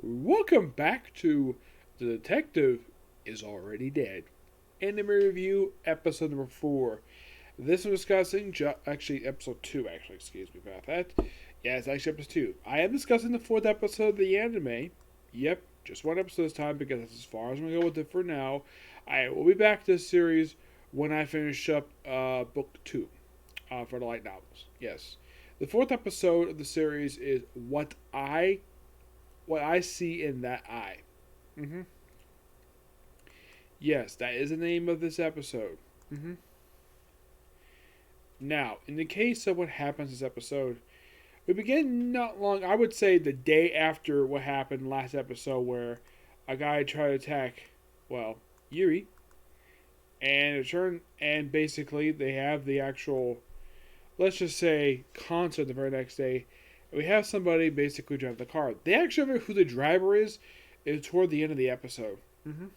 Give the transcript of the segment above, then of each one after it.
Welcome back to The Detective is Already Dead. Anime Review, episode number 4. This is discussing, actually, episode 2, excuse me about that. Yeah, it's actually episode 2. I am discussing the 4th episode of the anime. Yep, just one episode this time because that's as far as I'm going to go with it for now. I will be back to this series when I finish up book 2 for the light novels. Yes. The 4th episode of the series is What I See in That Eye. Mm-hmm. Yes, that is the name of this episode. Mm-hmm. Now, in the case of what happens this episode, we begin not long, I would say the day after what happened last episode where a guy tried to attack, well, Yuri. And basically they have the actual, let's just say, concert the very next day. We have somebody basically drive the car. They actually know who the driver is toward the end of the episode. Mm-hmm.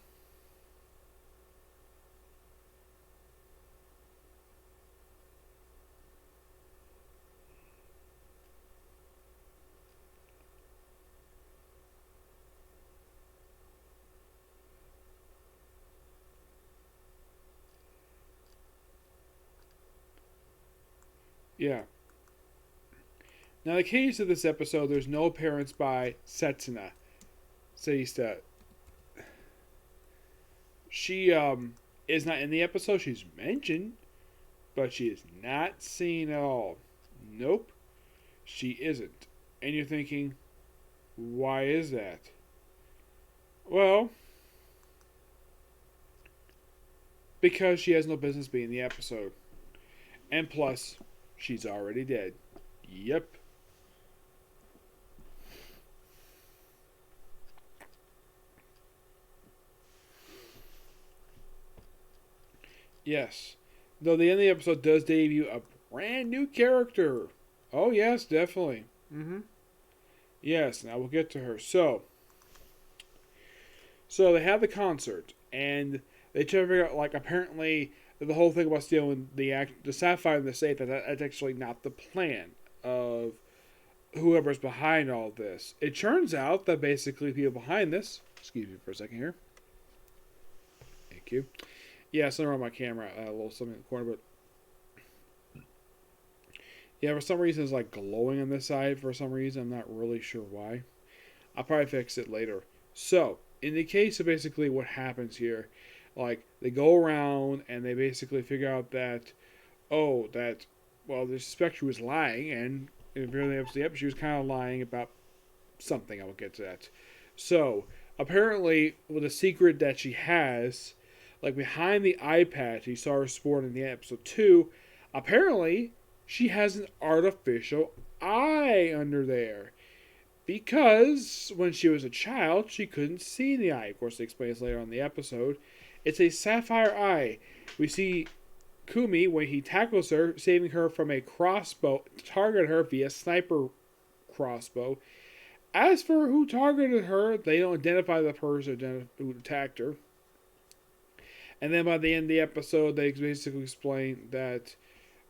Yeah. Now, the case of this episode, there's no appearance by Setsuna. Seista. She is not in the episode. She's mentioned, but she is not seen at all. Nope, she isn't. And you're thinking, why is that? Well, because she has no business being in the episode. And plus, she's already dead. Yep. Yes. Though the end of the episode does debut a brand new character. Oh, yes, definitely. Mm-hmm. Yes, now we'll get to her. So they have the concert, and they try to figure out, like, apparently the whole thing about stealing the sapphire in the safe, that's actually not the plan of whoever's behind all this. It turns out that basically people behind this, excuse me for a second here. Thank you. Yeah, something wrong with my camera, a little something in the corner, but yeah, for some reason it's like glowing on this side for some reason. I'm not really sure why. I'll probably fix it later. So, in the case of basically what happens here, like they go around and they basically figure out that, well, they suspect she was lying, and in the very episode, she was kind of lying about something. I will get to that. So, apparently, with a secret that she has, like behind the eye patch you saw her sporting in the episode 2, apparently she has an artificial eye under there. Because when she was a child, she couldn't see in the eye. Of course, it explains later on in the episode. It's a sapphire eye. We see Kumi when he tackles her, saving her from a crossbow, target her via sniper crossbow. As for who targeted her, they don't identify the person who attacked her. And then by the end of the episode, they basically explain that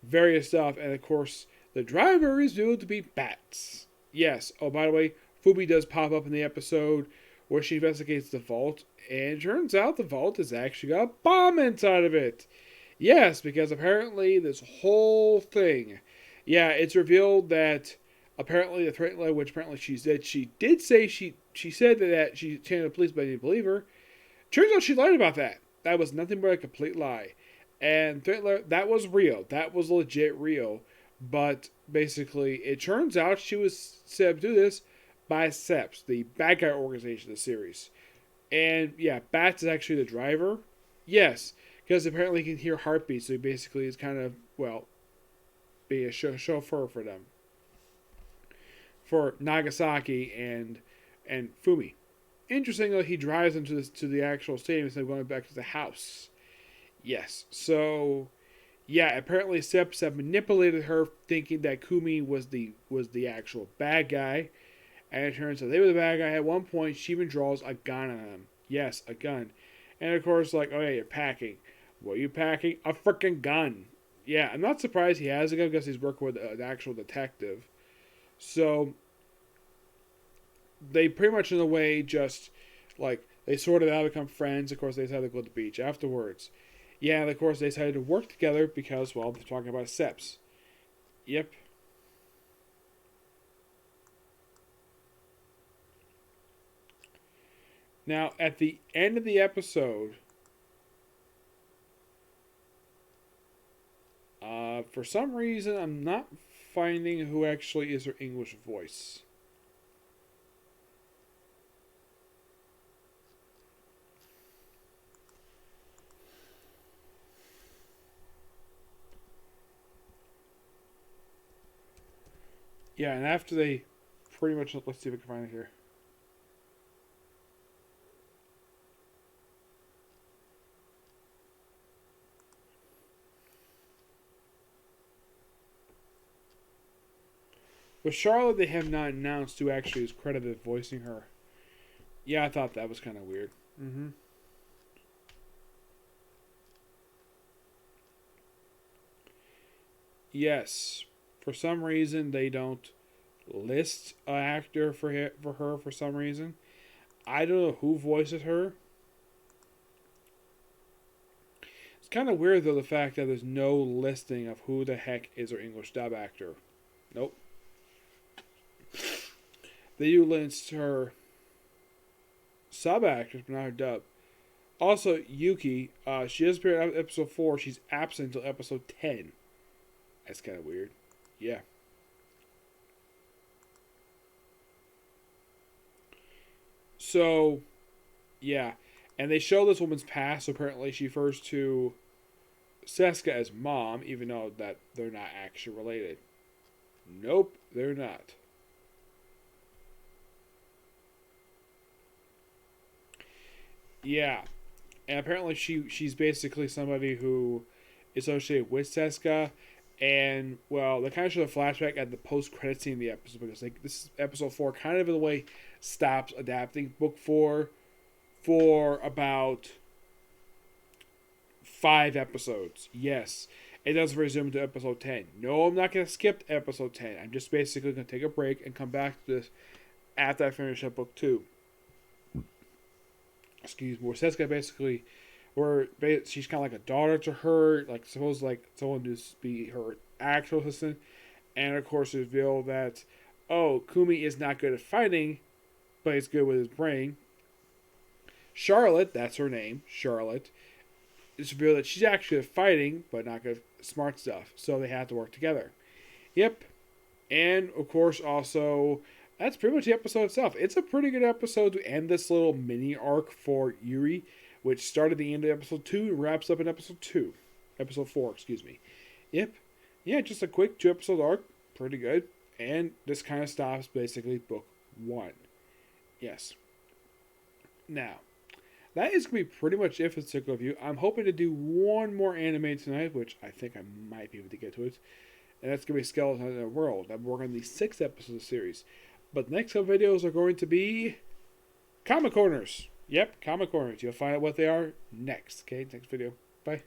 various stuff, and of course, the driver is revealed to be Bats. Yes. Oh, by the way, Fubi does pop up in the episode where she investigates the vault, and it turns out the vault has actually got a bomb inside of it. Yes, because apparently this whole thing, yeah, it's revealed that apparently the threat letter, which apparently she did say she said that she told the police, but they didn't believe her. Turns out she lied about that. That was nothing but a complete lie. And that was real. That was legit real. But basically, it turns out she was set up to do this by SEPS, the bad guy organization of the series. And yeah, Bats is actually the driver. Yes, because apparently he can hear heartbeats, so he basically is kind of, well, be a chauffeur for them. For Nagasaki and Fumi. Interestingly, he drives them to the actual stadium instead of going back to the house. Yes. So, yeah, apparently Seps have manipulated her, thinking that Kumi was the actual bad guy, and it turns out they were the bad guy. At one point, she even draws a gun on him. Yes, a gun. And of course, like, oh yeah, you're packing. What are you packing? A freaking gun. Yeah, I'm not surprised he has a gun because he's working with an actual detective. So, they pretty much in a way just like they sorted out, become friends. Of course, they decided to go to the beach afterwards. Yeah, and of course they decided to work together because, well, they're talking about Seps. Yep. Now, at the end of the episode, for some reason, I'm not finding who actually is her English voice. Yeah, and after they pretty much, let's see if I can find it here. With Charlotte, they have not announced who actually is credited voicing her. Yeah, I thought that was kind of weird. Mm-hmm. Yes, for some reason they don't list an actor for her for some reason. I don't know who voices her. It's kind of weird though the fact that there's no listing of who the heck is her English dub actor. Nope. They do list her sub actress, but not her dub. Also, Yuki, she does appear in episode 4. She's absent until episode 10. That's kind of weird. Yeah. So, yeah. And they show this woman's past. So apparently, she refers to Seska as mom, even though that they're not actually related. Nope, they're not. Yeah, and apparently she's basically somebody who is associated with Seska, and well, they kind of show a flashback at the post credit scene of the episode because like this is episode 4, kind of in a way stops adapting book 4 for about 5 episodes. Yes, it does resume to episode 10. No, I'm not gonna skip episode 10. I'm just basically gonna take a break and come back to this after I finish up book 2. Excuse me. Where Seska basically where she's kind of like a daughter to her, like suppose like someone to be her actual assistant, and of course reveal that Kumi is not good at fighting, but he's good with his brain. Charlotte, that's her name, Charlotte, is revealed that she's actually good at fighting, but not good at smart stuff. So they have to work together. Yep, and of course also that's pretty much the episode itself. It's a pretty good episode to end this little mini arc for Yuri, which started at the end of episode 2 and wraps up in episode 4, excuse me. Yep. Yeah, just a quick 2 episode arc. Pretty good. And this kind of stops basically book 1. Yes. Now, that is going to be pretty much it for the Circle Review. I'm hoping to do one more anime tonight, which I think I might be able to get to it. And that's going to be Skeleton in the World. I'm working on the 6th episode of the series. But the next couple videos are going to be Comic Corners. Yep, Comic Corners. You'll find out what they are next. Okay, next video. Bye.